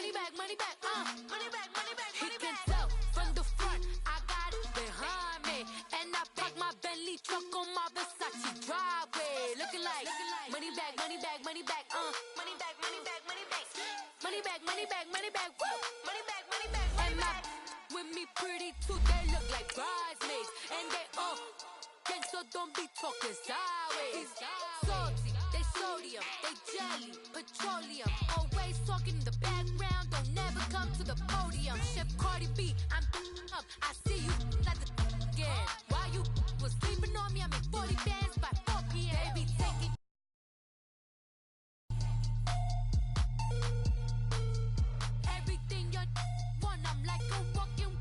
money back, money back, money back, money back, money back. He can tell from the front, I got it behind me, and I park my Bentley truck on my Versace driveway, looking like money back, money back, money back, money back, money back, money back, money back, money back, money back, woo, money back, money back, money back. With me pretty too, they look like bridesmaids, and they all gang, so don't be talking sideways. Salty, they sodium, they jelly, petroleum, always talking in the background, don't never come to the podium. Chef Cardi B, I'm up, I see you like the again. While you was sleeping on me, I'm in 40 bands by 4 p.m. They be taking everything you want, I'm like a walking.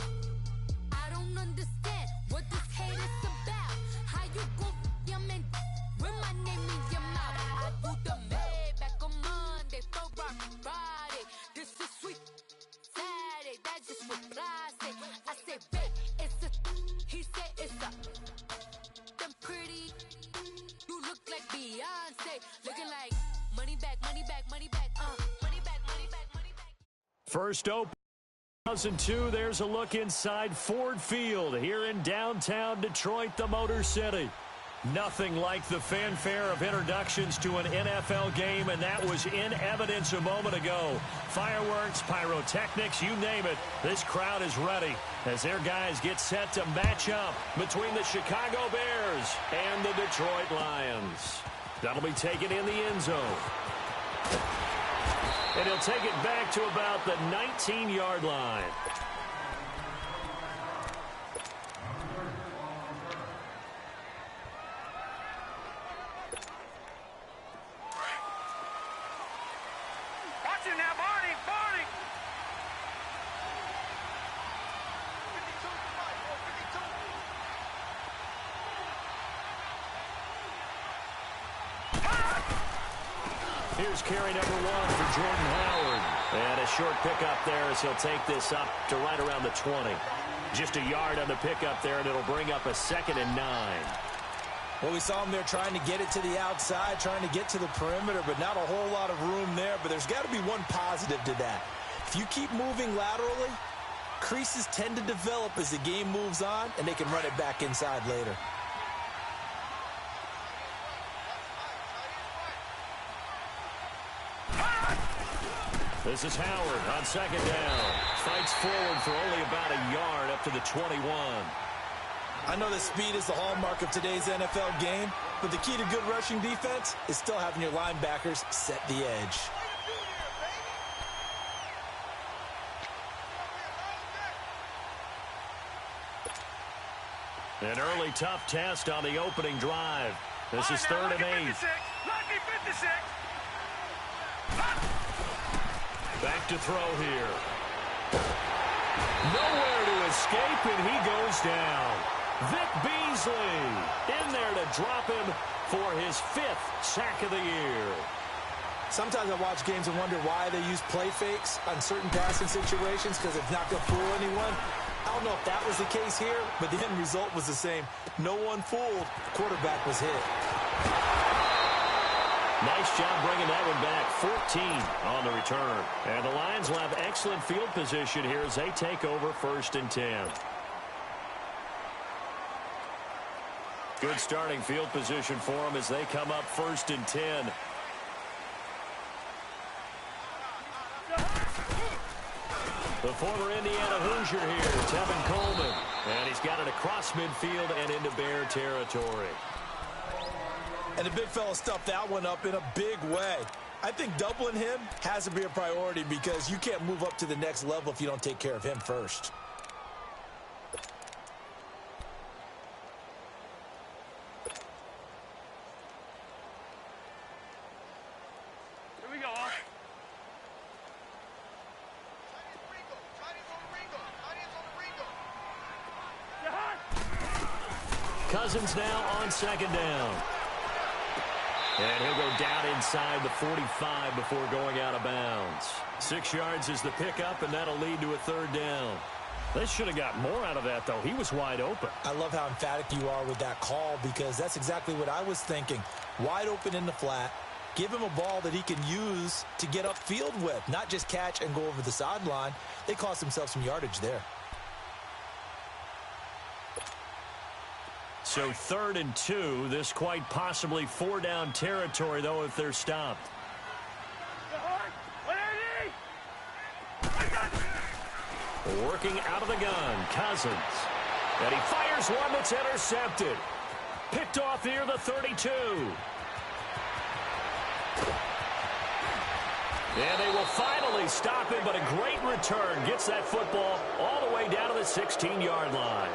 I don't understand what this hate is about. How you go your man with my name in your mouth? I do the Maybach on Monday, for rock Friday. This is sweet Saturday, that's just what I say. I say, babe, it's a, he said it's a, them pretty, you look like Beyonce, looking like money back, money back, money back, money back, money back, money back. First open 2002, there's a look inside Ford Field here in downtown Detroit, the Motor City. Nothing like the fanfare of introductions to an NFL game, and that was in evidence a moment ago. Fireworks, pyrotechnics, you name it. This crowd is ready as their guys get set to match up between the Chicago Bears and the Detroit Lions. That'll be taken in the end zone. And he'll take it back to about the 19-yard line. Watch it now, Barney, Barney. 52. Here's carry number 1 for Jordan Howard. And a short pickup there as he'll take this up to right around the 20. Just a yard on the pickup there, and it'll bring up a 2nd and 9. Well, we saw him there trying to get it to the outside, trying to get to the perimeter, but not a whole lot of room there. But there's got to be one positive to that. If you keep moving laterally, creases tend to develop as the game moves on, and they can run it back inside later. This is Howard on 2nd down. Fights forward for only about a yard up to the 21. I know that speed is the hallmark of today's NFL game, but the key to good rushing defense is still having your linebackers set the edge. An early tough test on the opening drive. This is 3rd and 8. Lucky 56. Back to throw here. Nowhere to escape, and he goes down. Vic Beasley in there to drop him for his 5th sack of the year. Sometimes I watch games and wonder why they use play fakes on certain passing situations, because it's not going to fool anyone. I don't know if that was the case here, but the end result was the same. No one fooled. Quarterback was hit. Nice job bringing that one back. 14 on the return. And the Lions will have excellent field position here as they take over 1st and 10. Good starting field position for them as they come up 1st and 10. The former Indiana Hoosier here, Tevin Coleman. And he's got it across midfield and into Bear territory. And the big fella stuffed that one up in a big way. I think doubling him has to be a priority because you can't move up to the next level if you don't take care of him first. Here we go. Cousins now on 2nd down. And he'll go down inside the 45 before going out of bounds. 6 yards is the pickup, and that'll lead to a 3rd down. They should have got more out of that, though. He was wide open. I love how emphatic you are with that call because that's exactly what I was thinking. Wide open in the flat. Give him a ball that he can use to get upfield with, not just catch and go over the sideline. They cost themselves some yardage there. So 3rd and 2. This quite possibly 4-down territory, though, if they're stopped. Working out of the gun, Cousins. And he fires one that's intercepted. Picked off near the 32. And they will finally stop him, but a great return. Gets that football all the way down to the 16-yard line.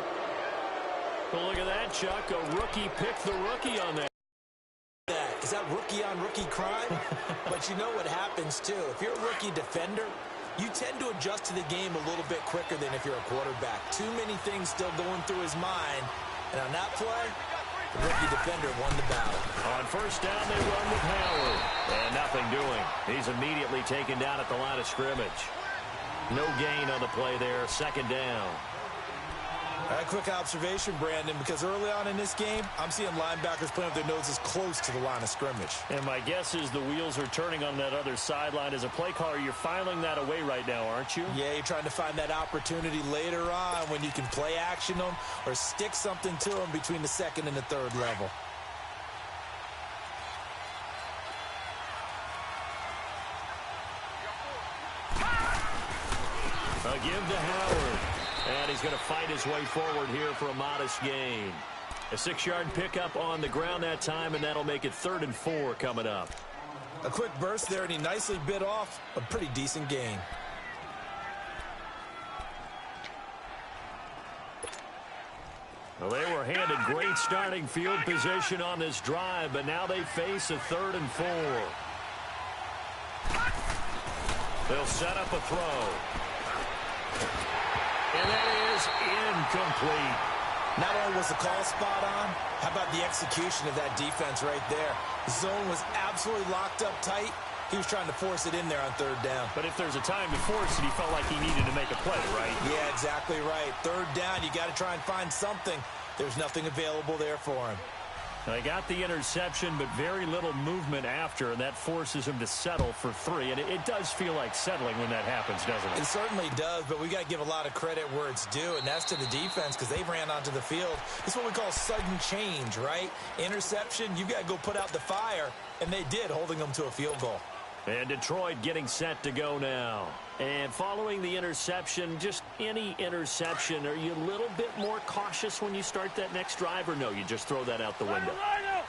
Well, look at that, Chuck. A rookie picked the rookie on that. Is that rookie-on-rookie crime? But you know what happens, too. If you're a rookie defender, you tend to adjust to the game a little bit quicker than if you're a quarterback. Too many things still going through his mind. And on that play, the rookie defender won the battle. On 1st down, they run with Howard. And nothing doing. He's immediately taken down at the line of scrimmage. No gain on the play there. 2nd down. All right, quick observation, Brandon, because early on in this game, I'm seeing linebackers playing with their noses close to the line of scrimmage. And my guess is the wheels are turning on that other sideline. As a play caller, you're filing that away right now, aren't you? Yeah, you're trying to find that opportunity later on when you can play action them or stick something to them between the 2nd and the 3rd level. A give to Howard. And he's going to fight his way forward here for a modest gain. A 6-yard pickup on the ground that time, and that'll make it 3rd and 4 coming up. A quick burst there, and he nicely bit off a pretty decent gain. Well, they were handed great starting field position on this drive, but now they face a 3rd and 4. They'll set up a throw. And that is incomplete. Not only was the call spot on, how about the execution of that defense right there? The zone was absolutely locked up tight. He was trying to force it in there on 3rd down. But if there's a time to force it, he felt like he needed to make a play, right? Yeah, exactly right. 3rd down, you got to try and find something. There's nothing available there for him. They got the interception, but very little movement after, and that forces him to settle for 3. And it does feel like settling when that happens, doesn't it? It certainly does, but we got to give a lot of credit where it's due, and that's to the defense because they ran onto the field. It's what we call sudden change, right? Interception, you got to go put out the fire, and they did, holding them to a field goal. And Detroit getting set to go now. And following the interception, just any interception, are you a little bit more cautious when you start that next drive, or no, you just throw that out the window?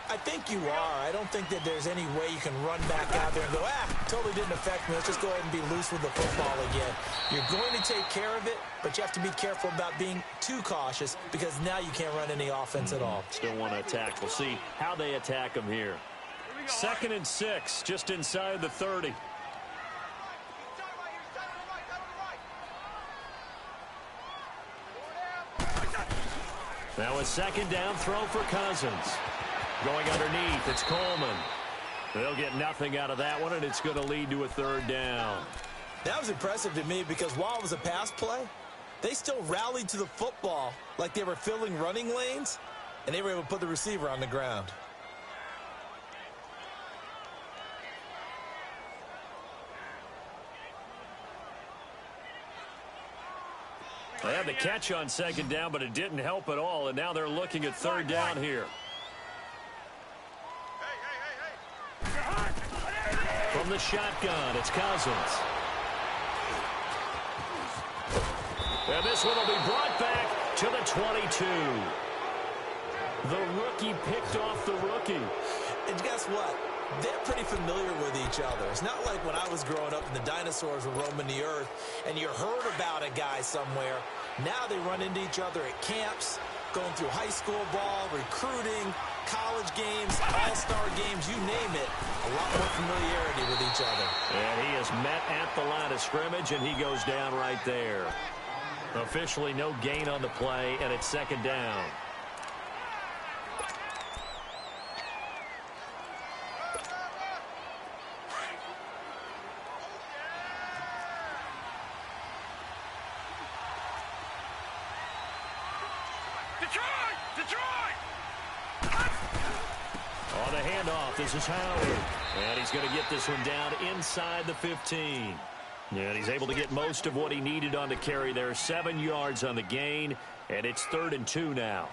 I think you are. I don't think that there's any way you can run back out there and go, totally didn't affect me. Let's just go ahead and be loose with the football again. You're going to take care of it, but you have to be careful about being too cautious because now you can't run any offense at all. Still want to attack. We'll see how they attack them here. 2nd and 6, just inside the 30. Now a 2nd down throw for Cousins. Going underneath, it's Coleman. They'll get nothing out of that one, and it's going to lead to a 3rd down. That was impressive to me because while it was a pass play, they still rallied to the football like they were filling running lanes, and they were able to put the receiver on the ground. They had the catch on 2nd down, but it didn't help at all, and now they're looking at 3rd down here. From the shotgun, it's Cousins. And this one will be brought back to the 22. The rookie picked off the rookie. And guess what? They're pretty familiar with each other. It's not like when I was growing up and the dinosaurs were roaming the earth and you heard about a guy somewhere. Now they run into each other at camps, going through high school ball, recruiting, college games, all-star games, you name it. A lot more familiarity with each other. And he is met at the line of scrimmage, and he goes down right there. Officially no gain on the play, and it's 2nd down. On the handoff, this is Howard. And he's going to get this one down inside the 15. And he's able to get most of what he needed on the carry there. 7 yards on the gain, and it's 3rd and 2 now.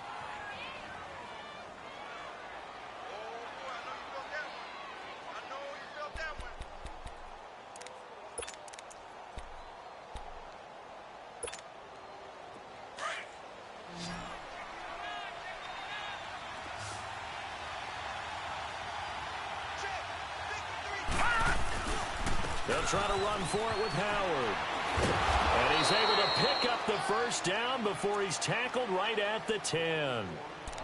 They'll try to run for it with Howard. And he's able to pick up the first down before he's tackled right at the 10.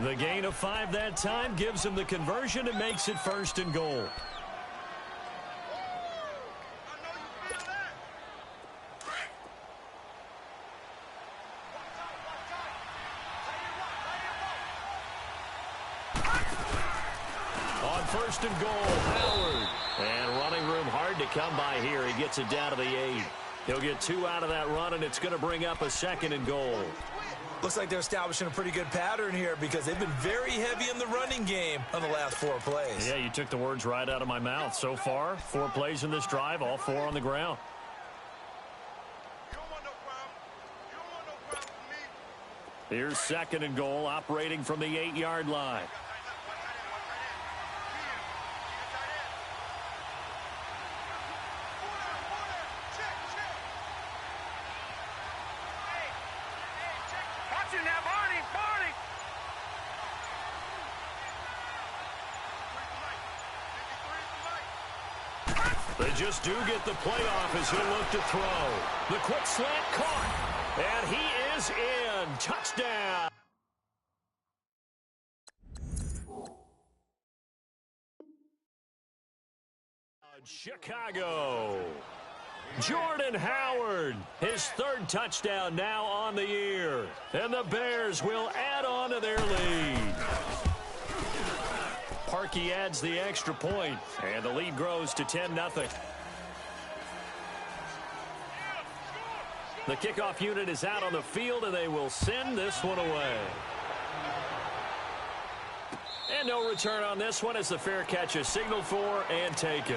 The gain of 5 that time gives him the conversion and makes it 1st and goal. On 1st and goal, Howard. And running room hard to come by here. He gets it down to the 8. He'll get 2 out of that run, and it's going to bring up a 2nd and goal. Looks like they're establishing a pretty good pattern here because they've been very heavy in the running game on the last 4 plays. Yeah, you took the words right out of my mouth. So far, 4 plays in this drive, all 4 on the ground. Here's 2nd and goal, operating from the 8-yard line. They just do get the playoff as he'll look to throw. The quick slant caught. And he is in. Touchdown. Chicago. Jordan Howard, his 3rd touchdown now on the year. And the Bears will add on to their lead. Parkey adds the extra point, and the lead grows to 10-0. The kickoff unit is out on the field, and they will send this one away. And no return on this one as the fair catch is signaled for and taken.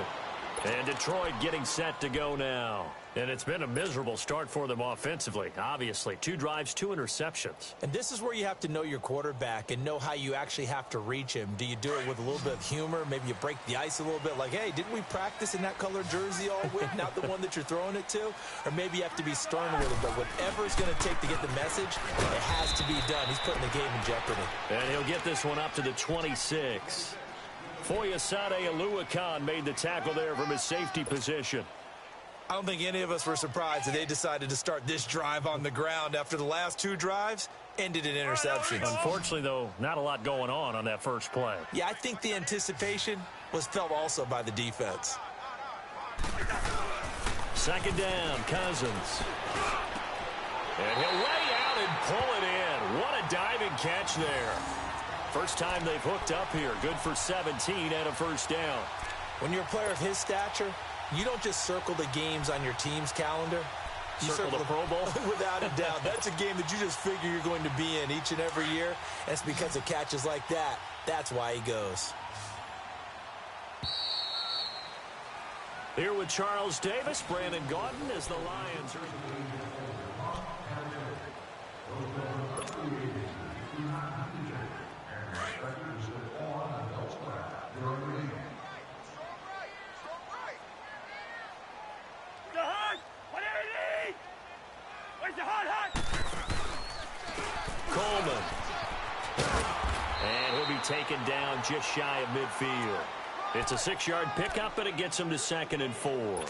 And Detroit getting set to go now. And it's been a miserable start for them offensively, obviously. 2 drives, 2 interceptions. And this is where you have to know your quarterback and know how you actually have to reach him. Do you do it with a little bit of humor? Maybe you break the ice a little bit like, hey, didn't we practice in that color jersey all week? Not the one that you're throwing it to? Or maybe you have to be stern with him. But whatever it's going to take to get the message, it has to be done. He's putting the game in jeopardy. And he'll get this one up to the 26. Foyesade Aluakan made the tackle there from his safety position. I don't think any of us were surprised that they decided to start this drive on the ground after the last 2 drives ended in interceptions. Unfortunately, though, not a lot going on that first play. Yeah, I think the anticipation was felt also by the defense. 2nd down, Cousins. And he'll lay out and pull it in. What a diving catch there. First time they've hooked up here. Good for 17 and a 1st down. When you're a player of his stature, you don't just circle the games on your team's calendar. You circle the Pro Bowl? Without a doubt. That's a game that you just figure you're going to be in each and every year. And it's because of catches like that. That's why he goes. Here with Charles Davis, Brandon Gaudin as the Lions are... Coleman. And he'll be taken down just shy of midfield. It's a 6-yard pickup, and it gets him to 2nd and 4.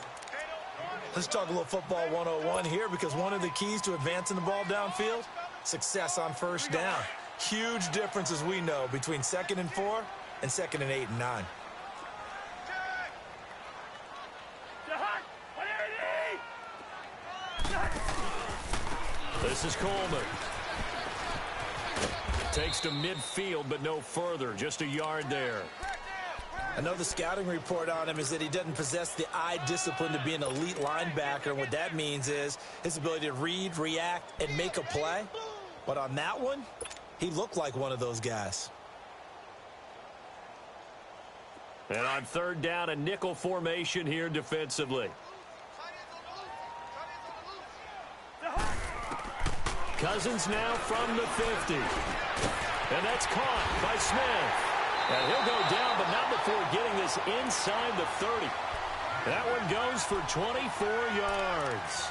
Let's talk a little football 101 here because one of the keys to advancing the ball downfield, success on 1st down. Huge difference, as we know, between 2nd and 4 and 2nd and 8 and 9. This is Coleman. Takes to midfield, but no further. Just a yard there. I know the scouting report on him is that he doesn't possess the eye discipline to be an elite linebacker. And what that means is his ability to read, react, and make a play. But on that one, he looked like one of those guys. And on third down, a nickel formation here defensively. Cousins now from the 50. And that's caught by Smith. And he'll go down, but not before getting this inside the 30. That one goes for 24 yards.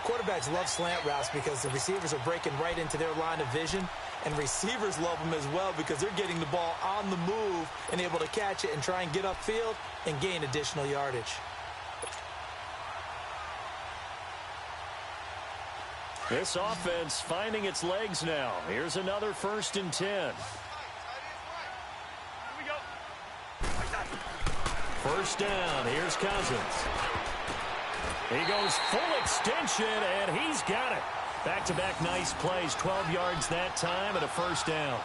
Quarterbacks love slant routes because the receivers are breaking right into their line of vision, and receivers love them as well because they're getting the ball on the move and able to catch it and try and get upfield and gain additional yardage. This offense finding its legs now. Here's another 1st and 10. First down. Here's Cousins. He goes full extension, and he's got it. Back-to-back nice plays. 12 yards that time and a first down.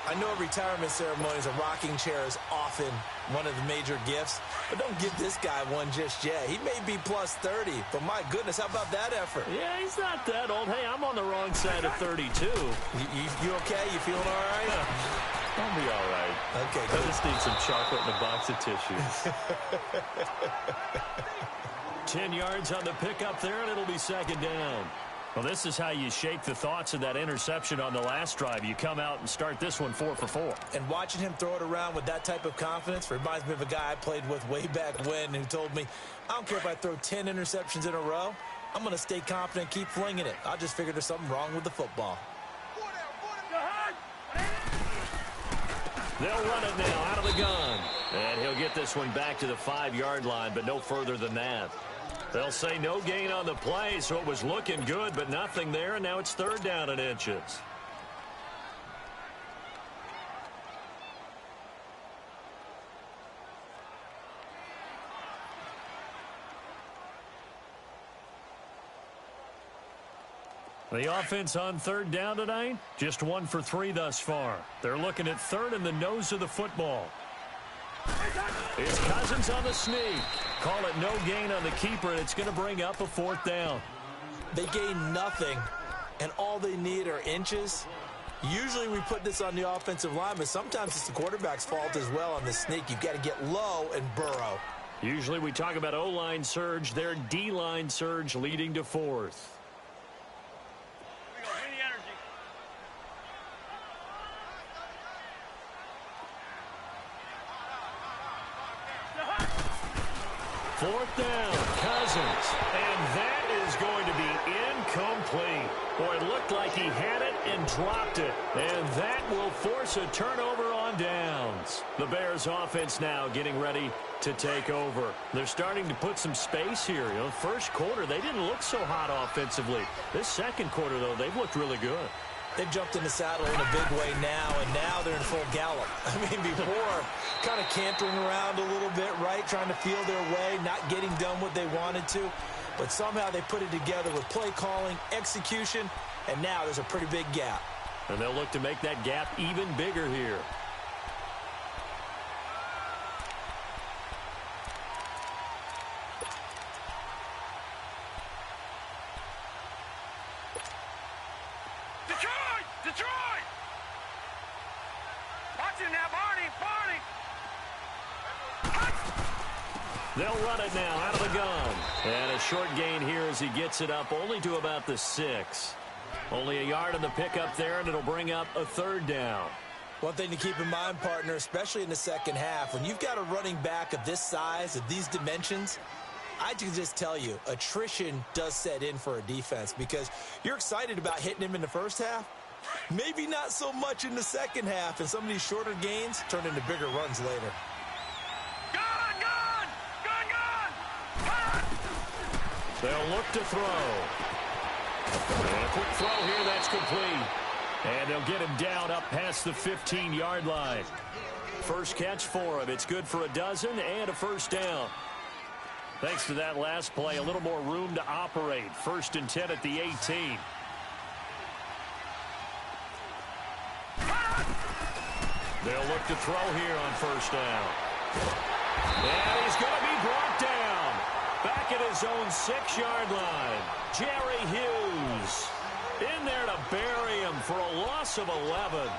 I know at retirement ceremonies, a rocking chair is often one of the major gifts, but don't give this guy one just yet. He may be plus 30, but my goodness, how about that effort? Yeah, he's not that old. Hey, I'm on the wrong side of 32. You okay? You feeling all right? I'll be all right. Okay, I just need some chocolate and a box of tissues. 10 yards on the pickup there, and it'll be second down. Well, this is how you shake the thoughts of that interception on the last drive. You come out and start this one 4 for 4. And watching him throw it around with that type of confidence reminds me of a guy I played with way back when who told me, I don't care if I throw 10 interceptions in a row. I'm going to stay confident, keep flinging it. I just figured there's something wrong with the football. They'll run it now out of the gun. And he'll get this one back to the 5-yard line, but no further than that. They'll say no gain on the play, so it was looking good, but nothing there, and now it's third down and inches. The offense on third down tonight, just 1 for 3 thus far. They're looking at third in the nose of the football. It's Cousins on the sneak. Call it no gain on the keeper, and it's going to bring up a 4th down. They gain nothing, and all they need are inches. Usually we put this on the offensive line, but sometimes it's the quarterback's fault as well on the sneak. You've got to get low and burrow. Usually we talk about O-line surge, their D-line surge leading to 4th. Fourth down, Cousins, and that is going to be incomplete. Boy, it looked like he had it and dropped it, and that will force a turnover on downs. The Bears offense now getting ready to take over. They're starting to put some space here. You know, first quarter, they didn't look so hot offensively. This second quarter, though, they've looked really good. They've jumped in the saddle in a big way now, and now they're in full gallop. I mean, before, kind of cantering around a little bit, right, trying to feel their way, not getting done what they wanted to. But somehow they put it together with play calling, execution, and now there's a pretty big gap. And they'll look to make that gap even bigger here. Detroit! Watch him now, Barney! They'll run it now out of the gun. And a short gain here as he gets it up only to about the 6. Only a yard on the pickup there, and it'll bring up a 3rd down. One thing to keep in mind, partner, especially in the second half, when you've got a running back of this size, of these dimensions, I can just tell you, attrition does set in for a defense because you're excited about hitting him in the first half. Maybe not so much in the second half, and some of these shorter gains turn into bigger runs later. Gun! They'll look to throw. And a quick throw here, that's complete. And they'll get him down up past the 15-yard line. First catch for him. It's good for a dozen and a first down. Thanks to that last play, a little more room to operate. 1st and 10 at the 18. They'll look to throw here on first down. And he's going to be brought down. Back at his own 6-yard line. Jerry Hughes in there to bury him for a loss of 11.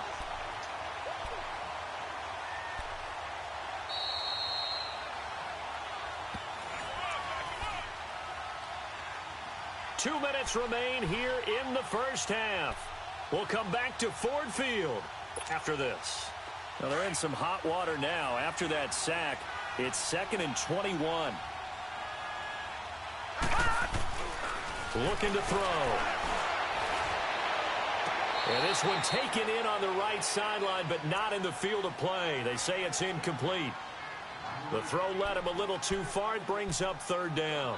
2 minutes remain here in the first half. We'll come back to Ford Field after this. Well, they're in some hot water now. After that sack, it's 2nd and 21. Looking to throw. And this one taken in on the right sideline, but not in the field of play. They say it's incomplete. The throw led him a little too far. It brings up 3rd down.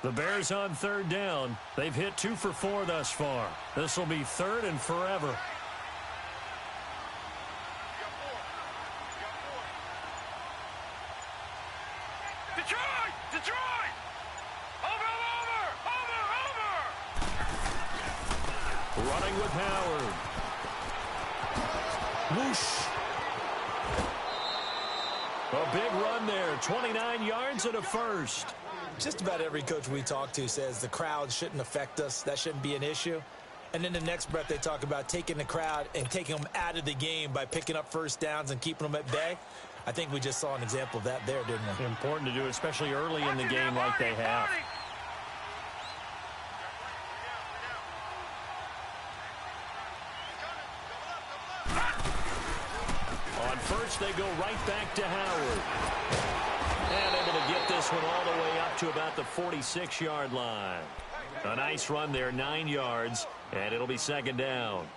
The Bears on 3rd down. They've hit 2 for 4 thus far. This will be 3rd and forever. Detroit! Detroit! Over! Running with Howard. Whoosh. A big run there. 29 yards and a first. Just about every coach we talk to says the crowd shouldn't affect us. That shouldn't be an issue. And in the next breath, they talk about taking the crowd and taking them out of the game by picking up first downs and keeping them at bay. I think we just saw an example of that there, didn't we? Important to do, especially early in the game like they have. On first, they go right back to Howard. And able to get this one all the way up to about the 46-yard line. A nice run there, 9 yards, and it'll be 2nd down.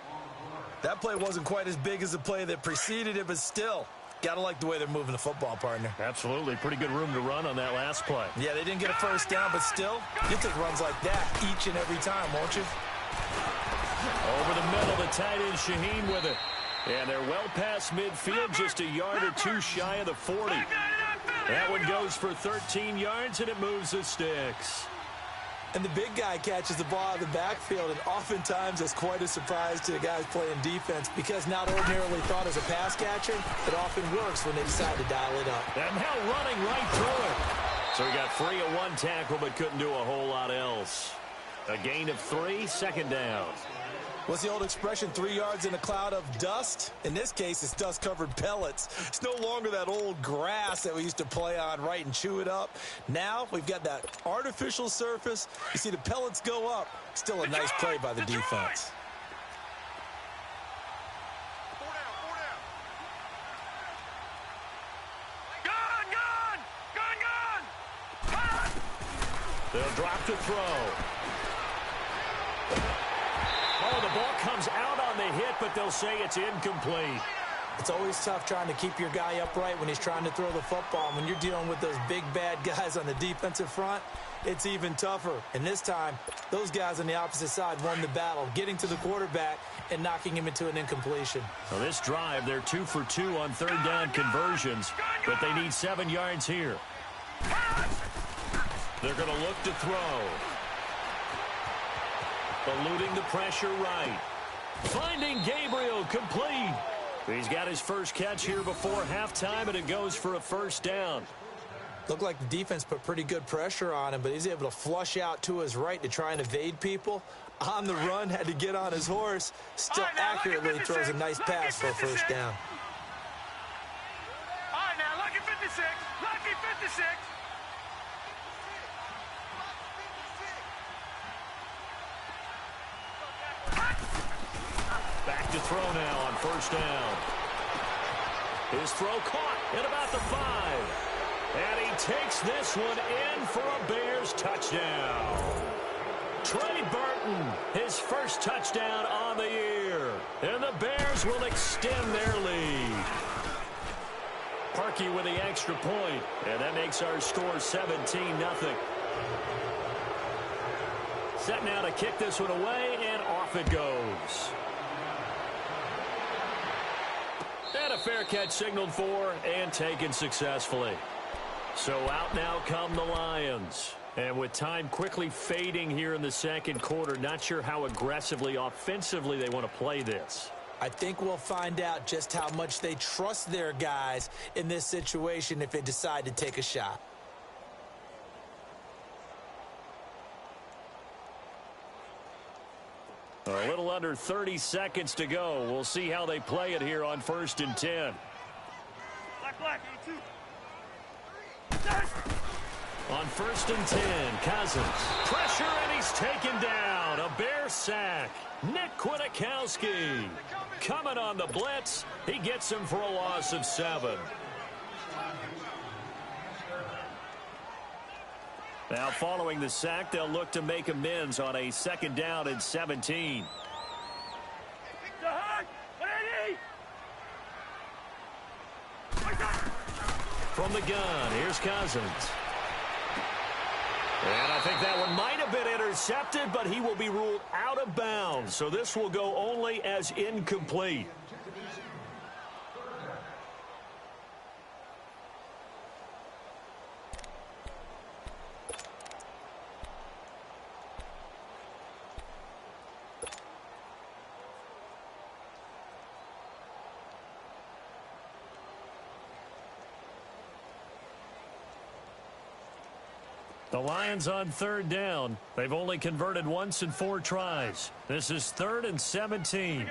That play wasn't quite as big as the play that preceded it, but still, got to like the way they're moving the football, partner. Absolutely. Pretty good room to run on that last play. Yeah, they didn't get a first down, but still, you take runs like that each and every time, won't you? Over the middle, the tight end Shaheen with it. And they're well past midfield, just a yard or two shy of the 40. That one goes for 13 yards, and it moves the sticks. And the big guy catches the ball out of the backfield, and oftentimes that's quite a surprise to the guys playing defense because not ordinarily thought as a pass catcher, it often works when they decide to dial it up. And now running right through it. So he got free of one tackle but couldn't do a whole lot else. A gain of 3, 2nd down. What's the old expression, 3 yards in a cloud of dust? In this case, it's dust-covered pellets. It's no longer that old grass that we used to play on, right, and chew it up. Now we've got that artificial surface. You see the pellets go up. Still a nice play by the defense. They'll drop to throw. Oh, the ball comes out on the hit, but they'll say it's incomplete. It's always tough trying to keep your guy upright when he's trying to throw the football. When you're dealing with those big, bad guys on the defensive front, it's even tougher. And this time, those guys on the opposite side won the battle, getting to the quarterback and knocking him into an incompletion. Well, this drive, they're 2 for 2 on 3rd down conversions, but they need 7 yards here. They're going to look to throw. Eluding the pressure right. Finding Gabriel complete. He's got his first catch here before halftime, and it goes for a 1st down. Looked like the defense put pretty good pressure on him, but he's able to flush out to his right to try and evade people. On the run, had to get on his horse. Still accurately throws a nice pass for a 1st down. All right, now, lucky 56. Lucky 56. Back to throw now on 1st down. His throw caught at about the 5. And he takes this one in for a Bears touchdown. Trey Burton, his first touchdown on the year. And the Bears will extend their lead. Parkey with the extra point. And that makes our score 17-0. Set now to kick this one away, and off it goes. And a fair catch signaled for and taken successfully. So out now come the Lions. And with time quickly fading here in the 2nd quarter, not sure how aggressively, offensively they want to play this. I think we'll find out just how much they trust their guys in this situation if they decide to take a shot. A little under 30 seconds to go. We'll see how they play it here on 1st and 10. Black, 2. On 1st and 10, Cousins. Pressure, and he's taken down. A Bear sack. Nick Kwiatkowski coming on the blitz. He gets him for a loss of 7. Now, following the sack, they'll look to make amends on a 2nd down and 17. From the gun, here's Cousins. And I think that one might have been intercepted, but he will be ruled out of bounds. So this will go only as incomplete. The Lions on 3rd down. They've only converted once in 4 tries. This is 3rd and 17.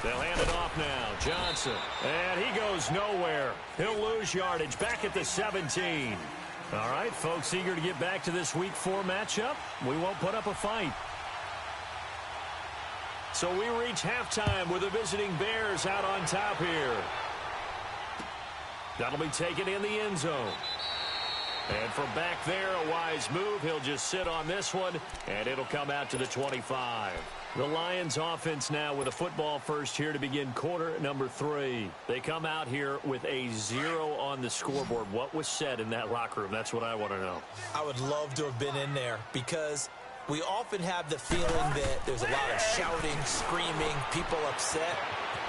They'll hand it off now. Johnson. And he goes nowhere. He'll lose yardage back at the 17. All right, folks, eager to get back to this Week 4 matchup. We won't put up a fight. So we reach halftime with the visiting Bears out on top here. That'll be taken in the end zone. And from back there, a wise move. He'll just sit on this one, and it'll come out to the 25. The Lions offense now with a football first here to begin quarter number 3. They come out here with a 0 on the scoreboard. What was said in that locker room? That's what I want to know. I would love to have been in there because we often have the feeling that there's a lot of shouting, screaming, people upset.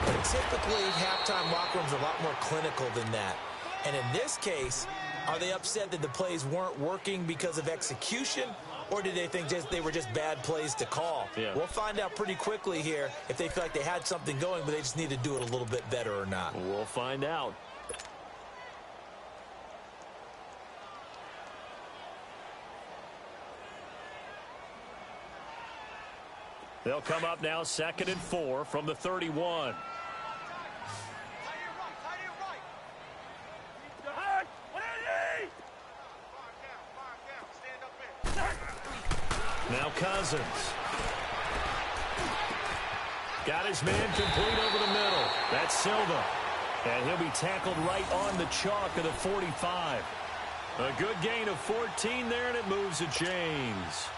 But typically, halftime locker rooms are a lot more clinical than that. And in this case, are they upset that the plays weren't working because of execution, or did they think they were just bad plays to call? Yeah. We'll find out pretty quickly here if they feel like they had something going, but they just need to do it a little bit better or not. We'll find out. They'll come up now 2nd and 4 from the 31. Now Cousins. Got his man complete over the middle. That's Silva. And he'll be tackled right on the chalk of the 45. A good gain of 14 there, and it moves the chains.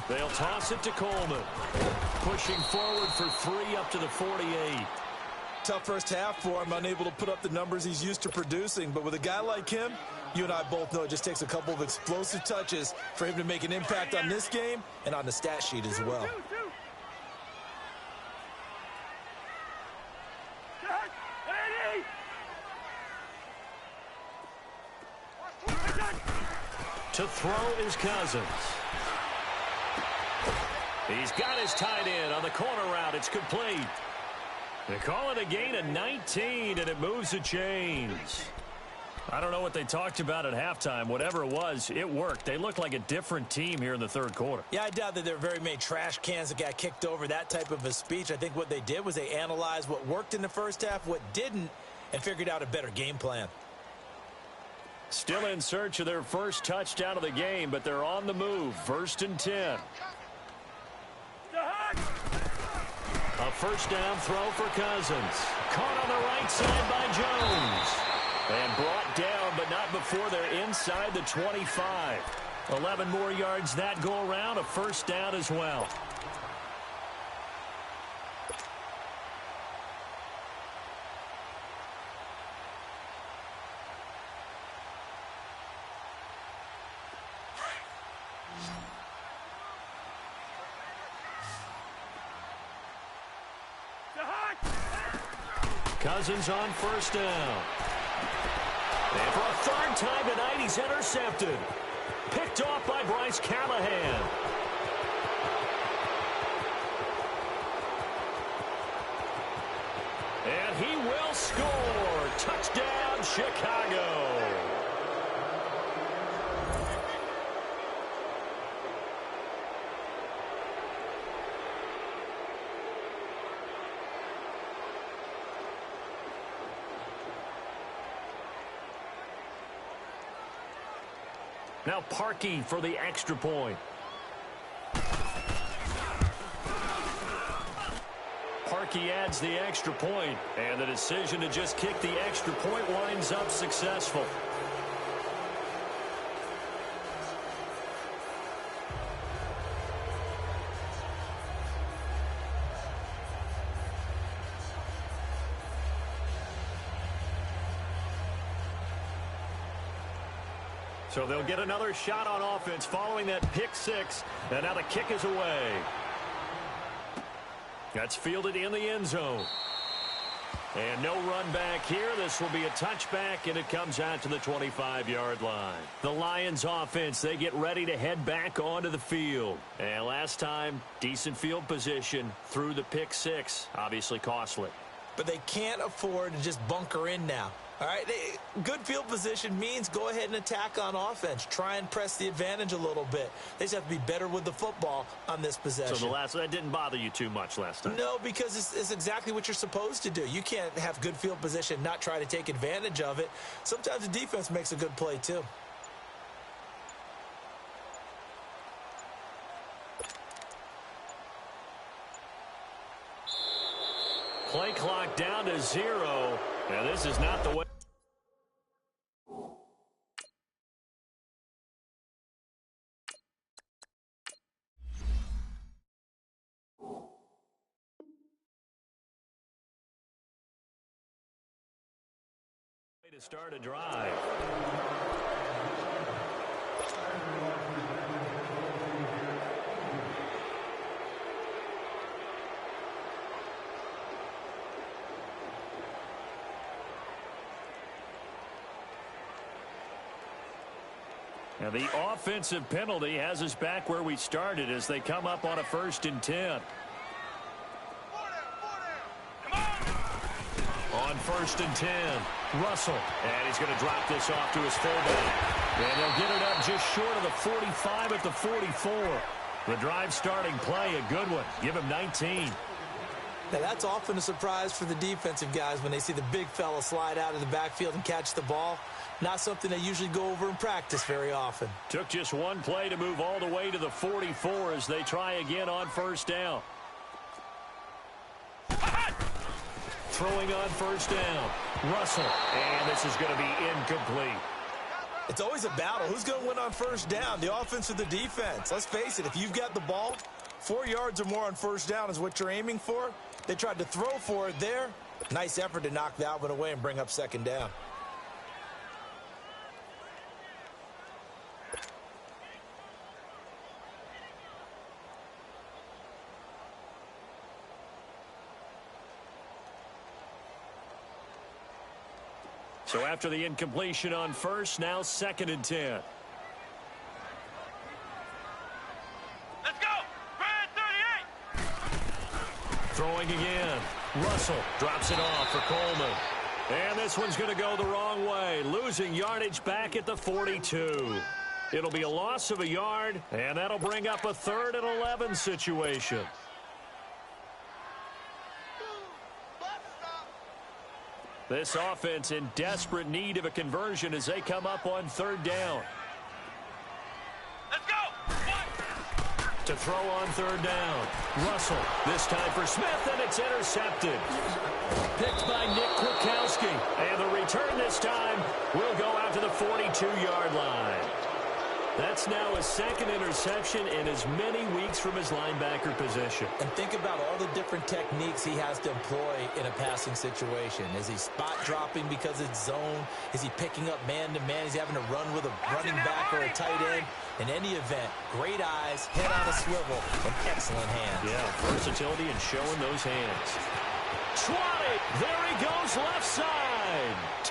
They'll toss it to Coleman. Pushing forward for 3 up to the 48. Tough first half for him, unable to put up the numbers he's used to producing. But with a guy like him, you and I both know it just takes a couple of explosive touches for him to make an impact on this game and on the stat sheet as well. To throw is Cousins. He's got his tight end on the corner route. It's complete. They call it a gain of 19, and it moves the chains. I don't know what they talked about at halftime. Whatever it was, it worked. They look like a different team here in the 3rd quarter. Yeah, I doubt that there are very many trash cans that got kicked over, that type of a speech. I think what they did was they analyzed what worked in the first half, what didn't, and figured out a better game plan. Still in search of their first touchdown of the game, but they're on the move. 1st and 10. A first down throw for Cousins. Caught on the right side by Jones. And brought down, but not before they're inside the 25. 11 more yards that go around. A first down as well. Cousins on first down. And for a third time tonight, he's intercepted. Picked off by Bryce Callahan. And he will score. Touchdown, Chicago. Now Parkey for the extra point. Parkey adds the extra point, and the decision to just kick the extra point winds up successful. So they'll get another shot on offense following that pick six. And now the kick is away. That's fielded in the end zone. And no run back here. This will be a touchback, and it comes out to the 25-yard line. The Lions offense, they get ready to head back onto the field. And last time, decent field position through the pick six. Obviously costly. But they can't afford to just bunker in now. All right, good field position means go ahead and attack on offense. Try and press the advantage a little bit. They just have to be better with the football on this possession. So that didn't bother you too much last time? No, because it's exactly what you're supposed to do. You can't have good field position, not try to take advantage of it. Sometimes the defense makes a good play too. Play clock down to 0. And this is not the way. To start a drive. And the offensive penalty has us back where we started as they come up on a 1st and 10. On 1st and 10, Russell. And he's going to drop this off to his fullback. And they'll get it up just short of the 45 at the 44. The drive starting play, a good one. Give him 19. Now, that's often a surprise for the defensive guys when they see the big fella slide out of the backfield and catch the ball. Not something they usually go over in practice very often. Took just one play to move all the way to the 44 as they try again on 1st down. Throwing on 1st down. Russell. And this is going to be incomplete. It's always a battle. Who's going to win on 1st down, the offense or the defense? Let's face it, if you've got the ball, 4 yards or more on 1st down is what you're aiming for. They tried to throw for it there. Nice effort to knock that one away and bring up 2nd down. So after the incompletion on 1st, now 2nd and 10. Let's go! Brad 38! Throwing again. Russell drops it off for Coleman. And this one's going to go the wrong way. Losing yardage back at the 42. It'll be a loss of a yard, and that'll bring up a 3rd and 11 situation. This offense in desperate need of a conversion as they come up on 3rd down. Let's go! To throw on 3rd down. Russell, this time for Smith, and it's intercepted. Picked by Nick Kwiatkowski. And the return this time will go out to the 42-yard line. That's now his 2nd interception in as many weeks from his linebacker position. And think about all the different techniques he has to employ in a passing situation. Is he spot dropping because it's zone? Is he picking up man-to-man? Is he having to run with a running back or a tight end? In any event, great eyes, head on a swivel, and excellent hands. Yeah, versatility and showing those hands. 20. There he goes left side.